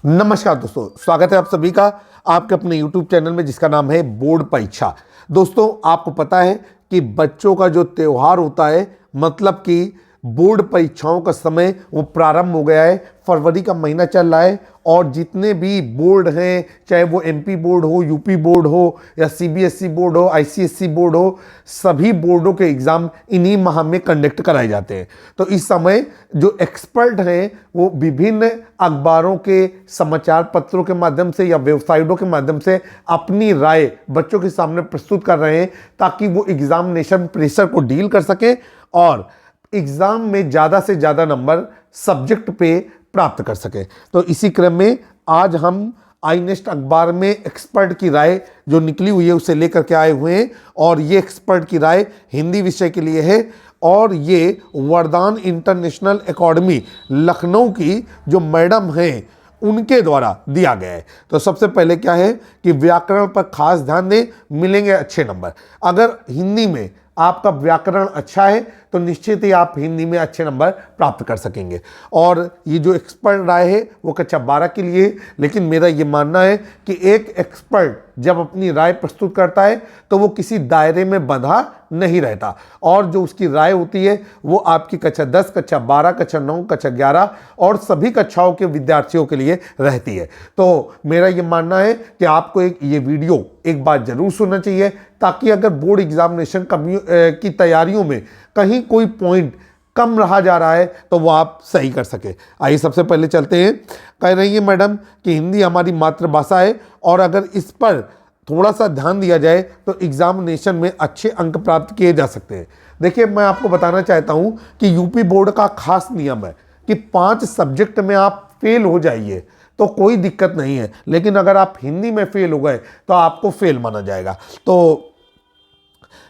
नमस्कार दोस्तों, स्वागत है आप सभी का आपके अपने YouTube चैनल में जिसका नाम है बोर्ड परीक्षा। दोस्तों, आपको पता है कि बच्चों का जो त्यौहार होता है, मतलब कि बोर्ड परीक्षाओं का समय वो प्रारंभ हो गया है। फरवरी का महीना चल रहा है और जितने भी बोर्ड हैं, चाहे वो MP बोर्ड हो, UP बोर्ड हो या CBSE बोर्ड हो, ICSE बोर्ड हो, सभी बोर्डों के एग्ज़ाम इन्हीं माह में कंडक्ट कराए जाते हैं। तो इस समय जो एक्सपर्ट हैं वो विभिन्न अखबारों के समाचार पत्रों के माध्यम से या वेबसाइटों के माध्यम से अपनी राय बच्चों के सामने प्रस्तुत कर रहे हैं ताकि वो एग्जामिनेशन प्रेशर को डील कर सकें और एग्जाम में ज़्यादा से ज़्यादा नंबर सब्जेक्ट पे प्राप्त कर सकें। तो इसी क्रम में आज हम आई नेक्स्ट अखबार में एक्सपर्ट की राय जो निकली हुई है उसे लेकर के आए हुए हैं और ये एक्सपर्ट की राय हिंदी विषय के लिए है और ये वरदान इंटरनेशनल एकेडमी लखनऊ की जो मैडम हैं उनके द्वारा दिया गया है। तो सबसे पहले क्या है कि व्याकरण पर खास ध्यान दें, मिलेंगे अच्छे नंबर। अगर हिंदी में आपका व्याकरण अच्छा है तो निश्चित ही आप हिंदी में अच्छे नंबर प्राप्त कर सकेंगे। और ये जो एक्सपर्ट राय है वो कक्षा 12 के लिए है, लेकिन मेरा ये मानना है कि एक एक्सपर्ट जब अपनी राय प्रस्तुत करता है तो वो किसी दायरे में बंधा नहीं रहता और जो उसकी राय होती है वो आपकी कक्षा 10, कक्षा 12, कक्षा 9, कक्षा 11 और सभी कक्षाओं के विद्यार्थियों के लिए रहती है। तो मेरा ये मानना है कि आपको ये वीडियो एक बार जरूर सुनना चाहिए ताकि अगर बोर्ड एग्जामिनेशन की तैयारियों में कहीं कोई पॉइंट कम रहा जा रहा है तो वो आप सही कर सके। आइए सबसे पहले चलते हैं। कह रही है मैडम कि हिंदी हमारी मातृभाषा है और अगर इस पर थोड़ा सा ध्यान दिया जाए तो एग्जामिनेशन में अच्छे अंक प्राप्त किए जा सकते हैं। देखिए, मैं आपको बताना चाहता हूं कि यूपी बोर्ड का खास नियम है कि 5 सब्जेक्ट में आप फेल हो जाइए तो कोई दिक्कत नहीं है, लेकिन अगर आप हिंदी में फेल हो गए तो आपको फेल माना जाएगा। तो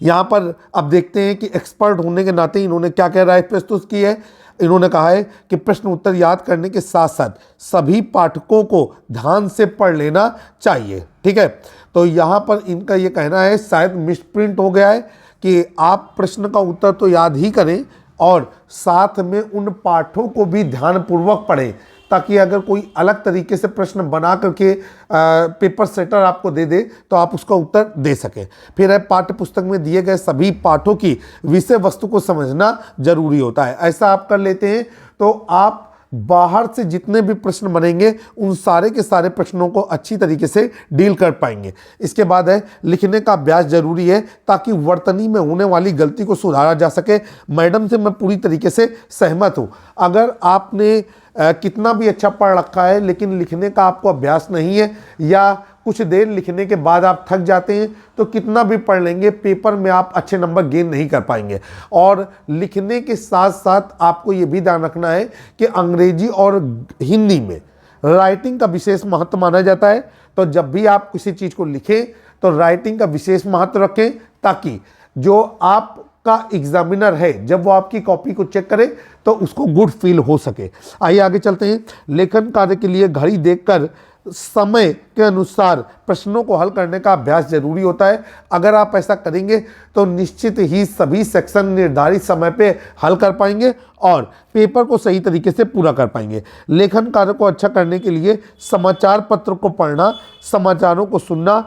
यहाँ पर अब देखते हैं कि एक्सपर्ट होने के नाते इन्होंने क्या कह राय प्रस्तुत की है। इन्होंने कहा है कि प्रश्न उत्तर याद करने के साथ साथ सभी पाठकों को ध्यान से पढ़ लेना चाहिए। ठीक है, तो यहाँ पर इनका ये कहना है, शायद मिसप्रिंट हो गया है, कि आप प्रश्न का उत्तर तो याद ही करें और साथ में उन पाठों को भी ध्यानपूर्वक पढ़ें ताकि अगर कोई अलग तरीके से प्रश्न बना करके पेपर सेटर आपको दे दे तो आप उसका उत्तर दे सकें। फिर है, पाठ्य पुस्तक में दिए गए सभी पाठों की विषय वस्तु को समझना जरूरी होता है। ऐसा आप कर लेते हैं तो आप बाहर से जितने भी प्रश्न बनेंगे उन सारे के सारे प्रश्नों को अच्छी तरीके से डील कर पाएंगे। इसके बाद है, लिखने का अभ्यास जरूरी है ताकि वर्तनी में होने वाली गलती को सुधारा जा सके। मैडम से मैं पूरी तरीके से सहमत हूँ। अगर आपने कितना भी अच्छा पढ़ रखा है लेकिन लिखने का आपको अभ्यास नहीं है या कुछ देर लिखने के बाद आप थक जाते हैं तो कितना भी पढ़ लेंगे पेपर में आप अच्छे नंबर गेन नहीं कर पाएंगे। और लिखने के साथ साथ आपको ये भी ध्यान रखना है कि अंग्रेजी और हिंदी में राइटिंग का विशेष महत्व माना जाता है। तो जब भी आप किसी चीज़ को लिखें तो राइटिंग का विशेष महत्व रखें ताकि जो आप का एग्जामिनर है जब वो आपकी कॉपी को चेक करे तो उसको गुड फील हो सके। आइए आगे चलते हैं। लेखन कार्य के लिए घड़ी देखकर समय के अनुसार प्रश्नों को हल करने का अभ्यास जरूरी होता है। अगर आप ऐसा करेंगे तो निश्चित ही सभी सेक्शन निर्धारित समय पे हल कर पाएंगे और पेपर को सही तरीके से पूरा कर पाएंगे। लेखन कार्य को अच्छा करने के लिए समाचार पत्र को पढ़ना, समाचारों को सुनना,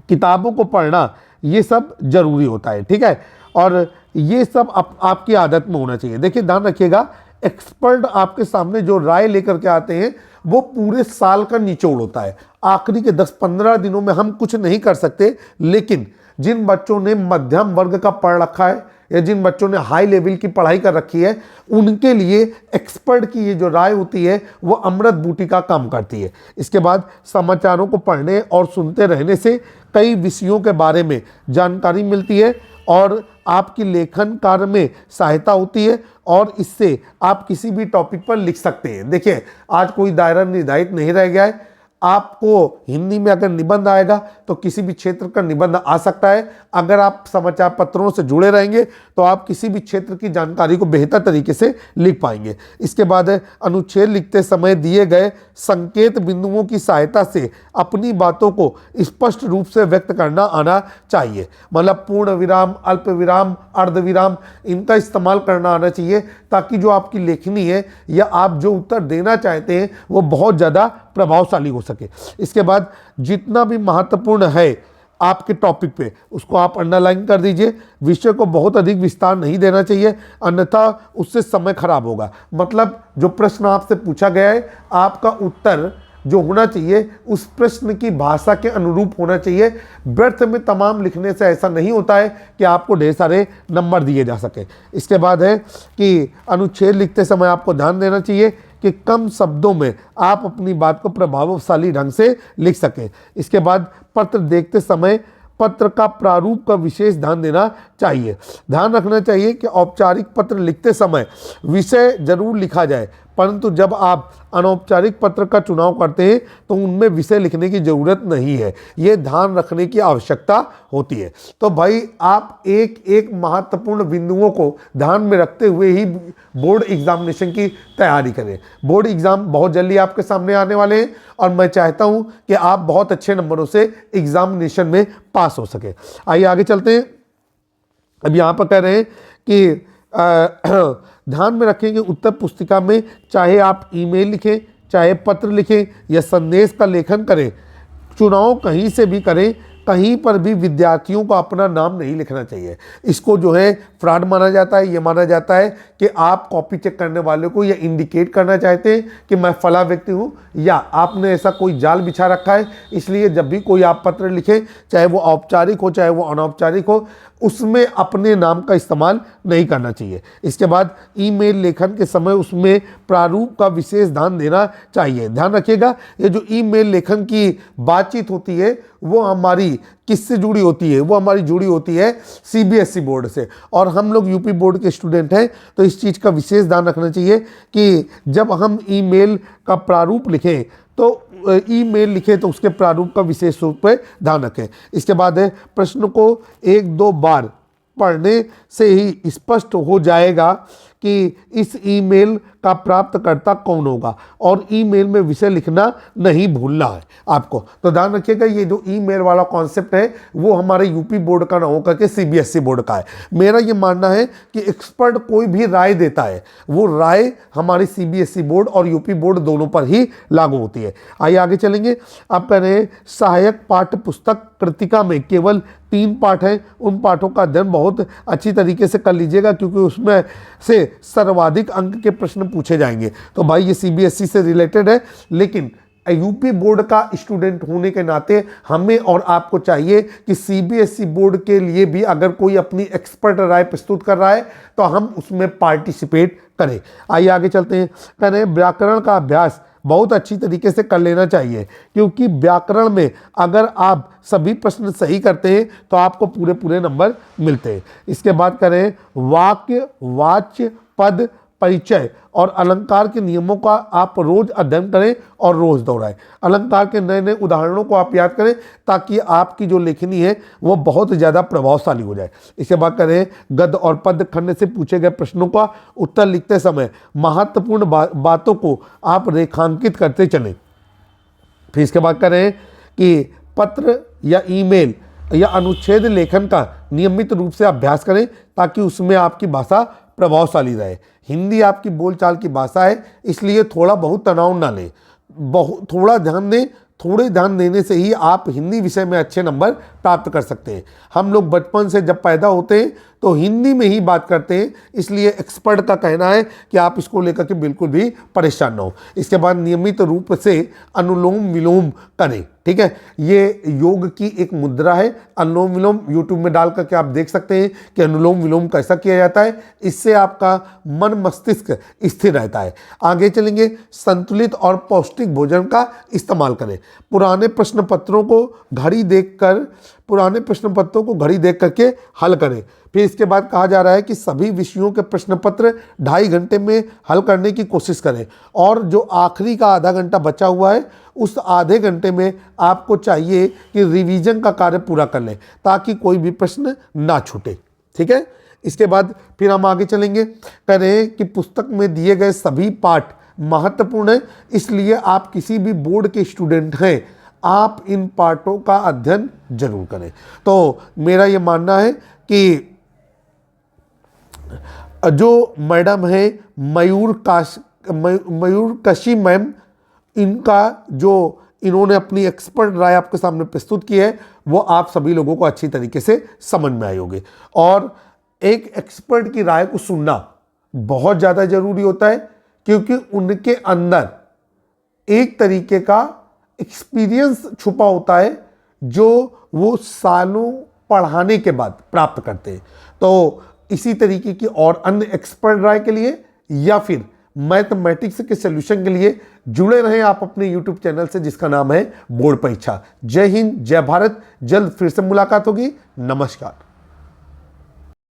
किताबों को पढ़ना, ये सब जरूरी होता है। ठीक है, और ये सब आपकी आदत में होना चाहिए। देखिए, ध्यान रखिएगा, एक्सपर्ट आपके सामने जो राय लेकर के आते हैं वो पूरे साल का निचोड़ होता है। आखिरी के 10-15 दिनों में हम कुछ नहीं कर सकते, लेकिन जिन बच्चों ने मध्यम वर्ग का पढ़ रखा है या जिन बच्चों ने हाई लेवल की पढ़ाई कर रखी है उनके लिए एक्सपर्ट की ये जो राय होती है वो अमृत बूटी का काम करती है। इसके बाद समाचारों को पढ़ने और सुनते रहने से कई विषयों के बारे में जानकारी मिलती है और आपकी लेखन कार्य में सहायता होती है और इससे आप किसी भी टॉपिक पर लिख सकते हैं। देखिए, आज कोई दायरा निर्धारित नहीं रह गया है। आपको हिंदी में अगर निबंध आएगा तो किसी भी क्षेत्र का निबंध आ सकता है। अगर आप समाचार पत्रों से जुड़े रहेंगे तो आप किसी भी क्षेत्र की जानकारी को बेहतर तरीके से लिख पाएंगे। इसके बाद है अनुच्छेद लिखते समय दिए गए संकेत बिंदुओं की सहायता से अपनी बातों को स्पष्ट रूप से व्यक्त करना आना चाहिए। मतलब पूर्ण विराम, अल्प विराम, अर्ध विराम, इनका इस्तेमाल करना आना चाहिए ताकि जो आपकी लेखनी है या आप जो उत्तर देना चाहते हैं वो बहुत ज़्यादा प्रभावशाली हो सके। इसके बाद जितना भी महत्वपूर्ण है आपके टॉपिक पे उसको आप अंडरलाइन कर दीजिए। विषय को बहुत अधिक विस्तार नहीं देना चाहिए, अन्यथा उससे समय खराब होगा। मतलब जो प्रश्न आपसे पूछा गया है आपका उत्तर जो होना चाहिए उस प्रश्न की भाषा के अनुरूप होना चाहिए। व्यर्थ में तमाम लिखने से ऐसा नहीं होता है कि आपको ढेर सारे नंबर दिए जा सके। इसके बाद है कि अनुच्छेद लिखते समय आपको ध्यान देना चाहिए कि कम शब्दों में आप अपनी बात को प्रभावशाली ढंग से लिख सकें। इसके बाद पत्र देखते समय पत्र का प्रारूप का विशेष ध्यान देना चाहिए। ध्यान रखना चाहिए कि औपचारिक पत्र लिखते समय विषय जरूर लिखा जाए, परंतु जब आप अनौपचारिक पत्र का चुनाव करते हैं तो उनमें विषय लिखने की ज़रूरत नहीं है। ये ध्यान रखने की आवश्यकता होती है। तो भाई आप एक एक महत्वपूर्ण बिंदुओं को ध्यान में रखते हुए ही बोर्ड एग्जामिनेशन की तैयारी करें। बोर्ड एग्ज़ाम बहुत जल्दी आपके सामने आने वाले हैं और मैं चाहता हूं कि आप बहुत अच्छे नंबरों से एग्जामिनेशन में पास हो सके। आइए आगे चलते हैं। अब यहाँ पर कह रहे हैं कि ध्यान में रखें कि उत्तर पुस्तिका में चाहे आप ईमेल लिखें, चाहे पत्र लिखें या संदेश का लेखन करें, चुनाव कहीं से भी करें, कहीं पर भी विद्यार्थियों को अपना नाम नहीं लिखना चाहिए। इसको जो है फ्रॉड माना जाता है। ये माना जाता है कि आप कॉपी चेक करने वाले को ये इंडिकेट करना चाहते हैं कि मैं फला व्यक्ति हूँ, या आपने ऐसा कोई जाल बिछा रखा है। इसलिए जब भी कोई आप पत्र लिखें, चाहे वो औपचारिक हो चाहे वो अनौपचारिक हो, उसमें अपने नाम का इस्तेमाल नहीं करना चाहिए। इसके बाद ईमेल लेखन के समय उसमें प्रारूप का विशेष ध्यान देना चाहिए। ध्यान रखिएगा ये जो ईमेल लेखन की बातचीत होती है वो हमारी किससे जुड़ी होती है? वो हमारी जुड़ी होती है सीबीएसई बोर्ड से, और हम लोग यूपी बोर्ड के स्टूडेंट हैं। तो इस चीज़ का विशेष ध्यान रखना चाहिए कि जब हम ईमेल का प्रारूप लिखें तो ईमेल लिखें तो उसके प्रारूप का विशेष रूप से ध्यान रखें। इसके बाद है प्रश्न को एक दो बार पढ़ने से ही स्पष्ट हो जाएगा कि इस ईमेल का प्राप्तकर्ता कौन होगा, और ईमेल में विषय लिखना नहीं भूलना है आपको। तो ध्यान रखिएगा ये जो ईमेल वाला कॉन्सेप्ट है वो हमारे यूपी बोर्ड का ना होकर के सीबीएसई बोर्ड का है। मेरा ये मानना है कि एक्सपर्ट कोई भी राय देता है वो राय हमारी सीबीएसई बोर्ड और यूपी बोर्ड दोनों पर ही लागू होती है। आइए आगे चलेंगे। आप कह रहे हैं सहायक पाठ्य पुस्तक कृतिका में केवल 3 पाठ हैं। उन पाठों का अध्ययन बहुत अच्छी तरीके से कर लीजिएगा क्योंकि उसमें से सर्वाधिक अंक के प्रश्न पूछे जाएंगे। तो भाई ये सीबीएसई से रिलेटेड है, लेकिन यूपी बोर्ड का स्टूडेंट होने के नाते हमें और आपको चाहिए कि सीबीएसई बोर्ड के लिए भी अगर कोई अपनी एक्सपर्ट राय प्रस्तुत कर रहा है तो हम उसमें पार्टिसिपेट करें। आइए आगे चलते हैं। कह रहे हैं व्याकरण का अभ्यास बहुत अच्छी तरीके से कर लेना चाहिए, क्योंकि व्याकरण में अगर आप सभी प्रश्न सही करते हैं तो आपको पूरे पूरे नंबर मिलते हैं। इसके बाद करें वाक्य, वाच्य, पद, परिचय और अलंकार के नियमों का आप रोज अध्ययन करें और रोज दोहराएं। अलंकार के नए नए उदाहरणों को आप याद करें ताकि आपकी जो लेखनी है वो बहुत ज़्यादा प्रभावशाली हो जाए। इसके बाद करें गद्य और पद्य खंड से पूछे गए प्रश्नों का उत्तर लिखते समय महत्वपूर्ण बातों को आप रेखांकित करते चलें। फिर इसके बाद करें कि पत्र या ईमेल या अनुच्छेद लेखन का नियमित रूप से अभ्यास करें ताकि उसमें आपकी भाषा प्रभावशाली रहे। हिंदी आपकी बोलचाल की भाषा है, इसलिए थोड़ा बहुत तनाव ना लें, थोड़ा ध्यान दें। थोड़े ध्यान देने से ही आप हिंदी विषय में अच्छे नंबर प्राप्त कर सकते हैं। हम लोग बचपन से जब पैदा होते हैं तो हिंदी में ही बात करते हैं, इसलिए एक्सपर्ट का कहना है कि आप इसको लेकर के बिल्कुल भी परेशान ना हो। इसके बाद नियमित रूप से अनुलोम विलोम करें। ठीक है, ये योग की एक मुद्रा है। अनुलोम विलोम यूट्यूब में डाल करके आप देख सकते हैं कि अनुलोम विलोम कैसा किया जाता है। इससे आपका मन मस्तिष्क स्थिर रहता है। आगे चलेंगे। संतुलित और पौष्टिक भोजन का इस्तेमाल करें। पुराने प्रश्न पत्रों को घड़ी देखकर पुराने प्रश्न पत्रों को घड़ी देख करके हल करें। फिर इसके बाद कहा जा रहा है कि सभी विषयों के प्रश्न पत्र 2.5 घंटे में हल करने की कोशिश करें, और जो आखिरी का आधा घंटा बचा हुआ है उस आधे घंटे में आपको चाहिए कि रिवीजन का कार्य पूरा कर लें ताकि कोई भी प्रश्न ना छूटे। ठीक है, इसके बाद फिर हम आगे चलेंगे, कह रहे हैं कि पुस्तक में दिए गए सभी पाठ महत्वपूर्ण है, इसलिए आप किसी भी बोर्ड के स्टूडेंट हैं, आप इन पाठों का अध्ययन जरूर करें। तो मेरा ये मानना है कि जो मैडम है मयूर कशी मैम, इनका जो इन्होंने अपनी एक्सपर्ट राय आपके सामने प्रस्तुत की है वो आप सभी लोगों को अच्छी तरीके से समझ में आई होगी। और एक एक्सपर्ट की राय को सुनना बहुत ज़्यादा जरूरी होता है, क्योंकि उनके अंदर एक तरीके का एक्सपीरियंस छुपा होता है जो वो सालों पढ़ाने के बाद प्राप्त करते हैं। तो इसी तरीके की और अन्य एक्सपर्ट राय के लिए या फिर मैथमेटिक्स के सॉल्यूशन के लिए जुड़े रहें आप अपने यूट्यूब चैनल से जिसका नाम है बोर्ड परीक्षा। जय हिंद, जय भारत। जल्द फिर से मुलाकात होगी। नमस्कार।